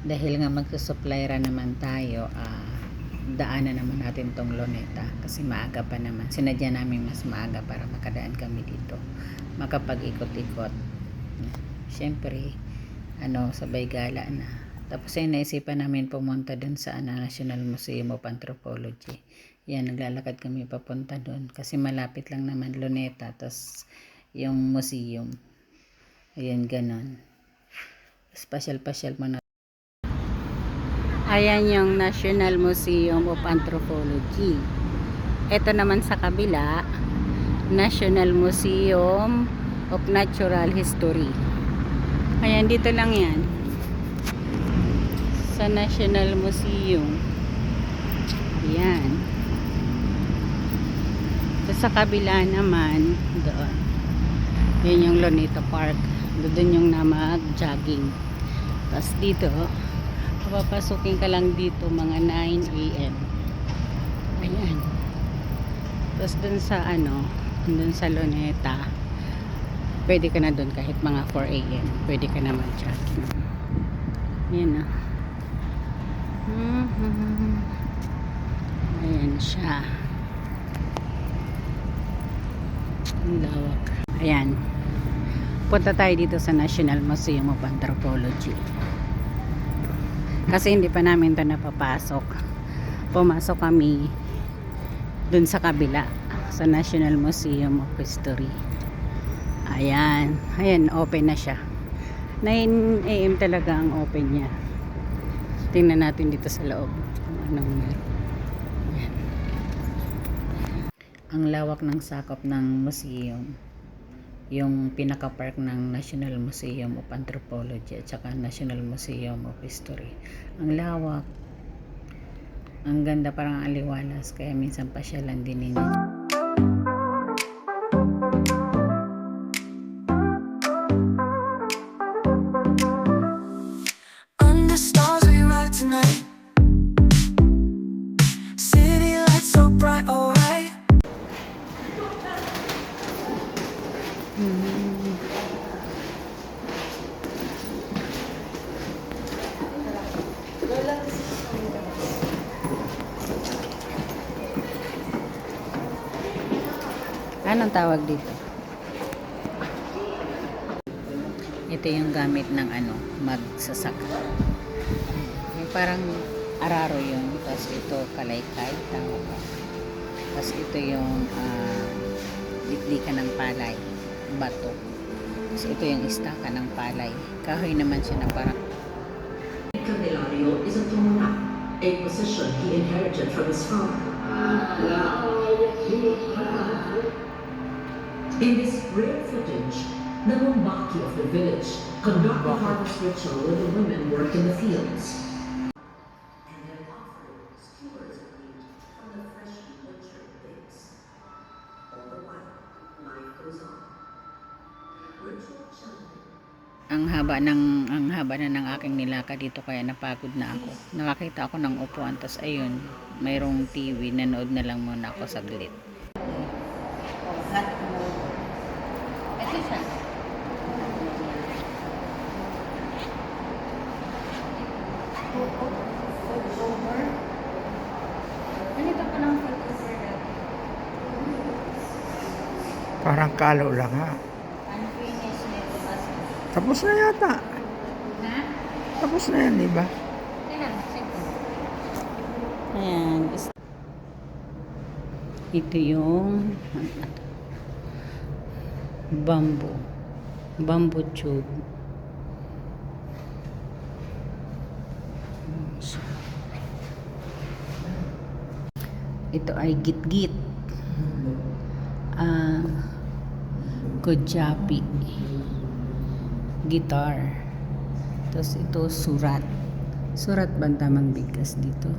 Dahil nga magsusupply ra naman tayo, daanan naman natin tong Luneta kasi maaga pa naman. Sinadya namin mas maaga para makadaan kami dito, makapag-ikot-ikot. Siyempre sabay gala na. Tapos ay naisipan namin pumunta dun sa National Museum of Anthropology. Yan, naglalakad kami papunta dun kasi malapit lang naman Luneta tas yung museum. Ayan, ganon. Pasyal-pasyal muna. Ayan yung National Museum of Anthropology. Ito naman sa kabila, National Museum of Natural History. Ayan, dito lang yan. Sa National Museum. Ayan. Sa kabila naman, doon. Yan yung Luneta Park. Doon yung na mag-jogging. Tapos dito, papapasukin ka lang dito mga 9 AM. Ayan. Tapos dun sa dun sa Luneta, pwede ka na dun kahit mga 4 AM. Pwede ka na mag-jogging. Ayan o. Ayan siya. Ang lawak. Ayan. Punta tayo dito sa National Museum of Anthropology. Kasi hindi pa namin ito napapasok. Pumasok kami dun sa kabila sa National Museum of History. Ayan. Ayan, open na siya. 9 AM talaga ang open niya. Tingnan natin dito sa loob kung anong meron. Ayan. Ang lawak ng sakop ng museum. Yung pinaka-park ng National Museum of Anthropology at saka National Museum of History. Ang lawak. Ang ganda, parang aliwalas. Kaya minsan pasyalan din ninyo. Under stars we ride tonight. City lights so bright, alright. Anong tawag dito? Ito yung gamit ng magsasaka. Yung parang araro yun. Tapos ito kalaykay. Tawag. Tapos ito yung dikdikan ng palay. Bato. Tapos ito yung istaka ng palay. Kahoy naman siya na parang Candelario is a Tumuna, a position he inherited from his father. In this rare footage, the Mumbaki of the village conduct the harvest ritual where the women work in the fields. And their offering skewers of meat from the freshly butchered pigs. All the while, life goes on. Ritual chanting. ang haba na ng aking nilakad dito kaya napagod na ako. Nakakita ako ng upuan, tas ayun, mayroong TV, nanood na lang muna ako saglit. Ito siya. Ganito pa lang Parang kalo lang ha. unfinished nito kasi. Tapos na yata. Ha? Tapos na yan, di ba? Kailan? Sige. Ayan. Ito yung bamboo tube. Ito ay git-git. Kojapi. Guitar. Tapos ito surat. Surat ba ang tamang bigkas dito?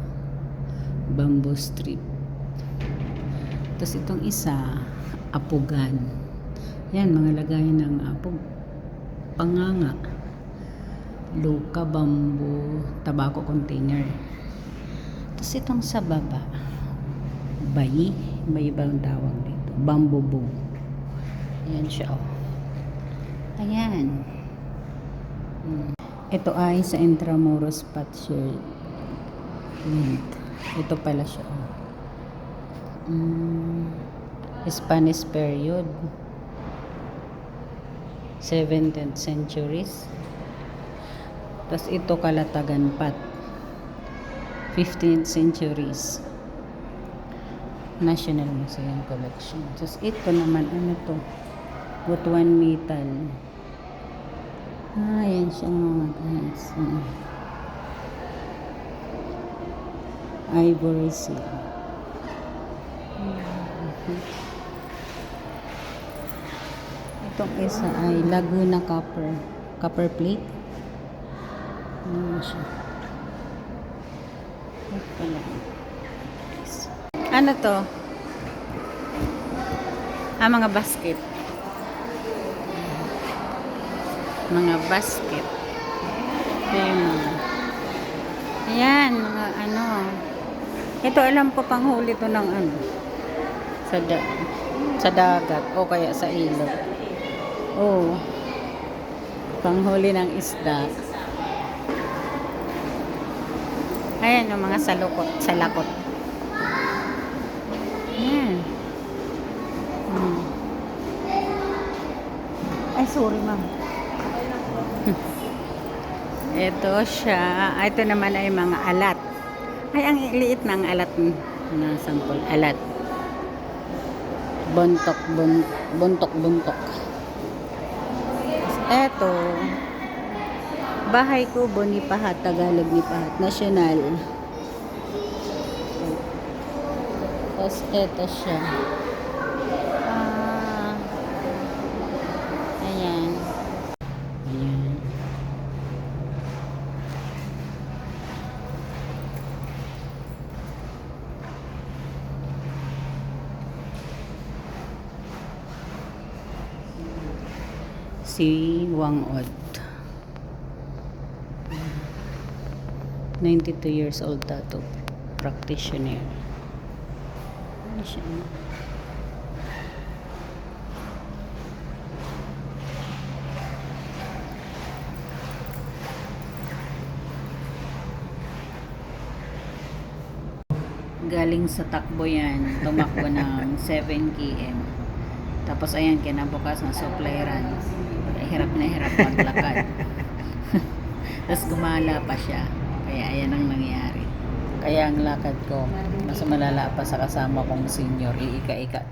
Bamboo strip. Tapos itong isa, apugan. Yan, mga lagayan ng apog. Panganga. Luka, bamboo, tobacco container. Tapos itong sa baba, bayi ba ang tawag dito? Bamboo bow. Ayan siya, oh. Ayan. Ito ay sa Intramuros Patio Mint. Ito pala siya. Spanish period. 17th centuries. Tapos ito Kalatagan Pat. 15th centuries. National Museum Collection. Tapos ito naman, ano to? Butuan Metal. Yan siya mga guys. Ivory Seal. Itong isa ay Laguna Copper plate. Siya. Ano to? Mga basket. Mga basket. Ito yung mga. Ayan, mga ano. Ito alam ko panghuli to ng ano. Sa dagat o kaya sa ilog. Oh. Panghuli ng isda. Ayan yung mga salakot. Ayan. Ay, sorry ma'am. Ito siya. Ito naman ay mga alat. Ay, ang liit ng alat na sampol. Alat. Buntok. Ito. Bahay ko, Bonipahat, Tagalog ni Pahat. National. Tapos ito siya. Ayan. Si Wang Od. 92 years old tattoo practitioner. Ano siya? Galing sa takbo yan, tumakbo ng 7 km. Tapos ayan, kinabukas na supply run. Hirap na hirap maglakad. Tapos gumala pa siya. Kaya ayan ang nangyari. Kaya ang lakad ko, mas malala pa sa kasama kong senior, iika-ika.